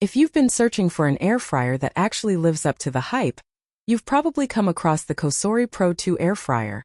If you've been searching for an air fryer that actually lives up to the hype, you've probably come across the COSORI Pro 2 air fryer,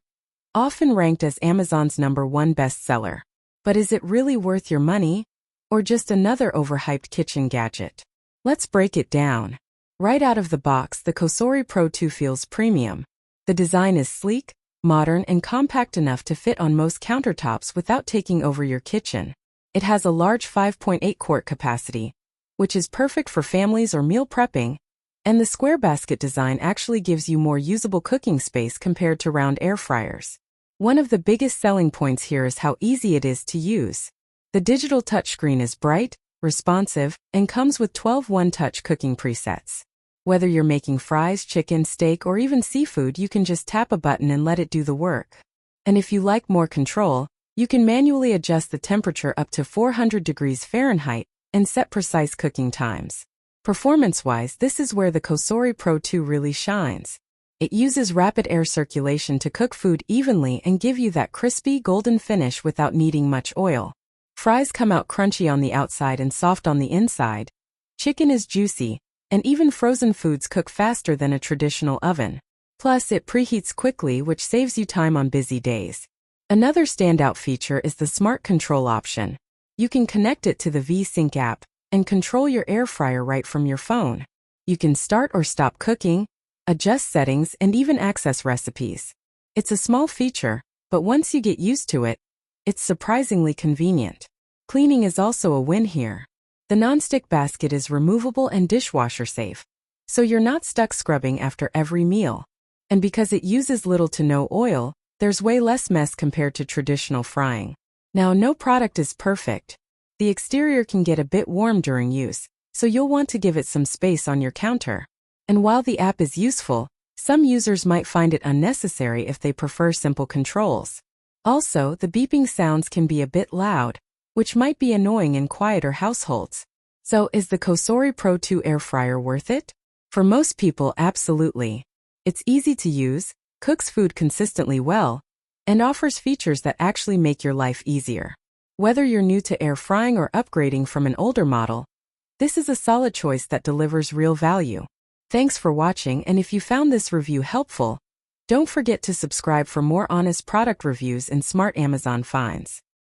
often ranked as Amazon's #1 bestseller. But is it really worth your money? Or just another overhyped kitchen gadget? Let's break it down. Right out of the box, the COSORI Pro 2 feels premium. The design is sleek, modern, and compact enough to fit on most countertops without taking over your kitchen. It has a large 5.8-quart capacity, which is perfect for families or meal prepping, and the square basket design actually gives you more usable cooking space compared to round air fryers. One of the biggest selling points here is how easy it is to use. The digital touchscreen is bright, responsive, and comes with 12 one-touch cooking presets. Whether you're making fries, chicken, steak, or even seafood, you can just tap a button and let it do the work. And if you like more control, you can manually adjust the temperature up to 400 degrees Fahrenheit and set precise cooking times. Performance-wise, this is where the COSORI Pro 2 really shines. It uses rapid air circulation to cook food evenly and give you that crispy, golden finish without needing much oil. Fries come out crunchy on the outside and soft on the inside. Chicken is juicy, and even frozen foods cook faster than a traditional oven. Plus, it preheats quickly, which saves you time on busy days. Another standout feature is the Smart Control option. You can connect it to the V-Sync app and control your air fryer right from your phone. You can start or stop cooking, adjust settings, and even access recipes. It's a small feature, but once you get used to it, it's surprisingly convenient. Cleaning is also a win here. The nonstick basket is removable and dishwasher safe, so you're not stuck scrubbing after every meal. And because it uses little to no oil, there's way less mess compared to traditional frying. Now, no product is perfect. The exterior can get a bit warm during use, so you'll want to give it some space on your counter. And while the app is useful, some users might find it unnecessary if they prefer simple controls. Also, the beeping sounds can be a bit loud, which might be annoying in quieter households. So, is the COSORI Pro 2 air fryer worth it? For most people, absolutely. It's easy to use, cooks food consistently well, and offers features that actually make your life easier. Whether you're new to air frying or upgrading from an older model, this is a solid choice that delivers real value. Thanks for watching, and if you found this review helpful, don't forget to subscribe for more honest product reviews and smart Amazon finds.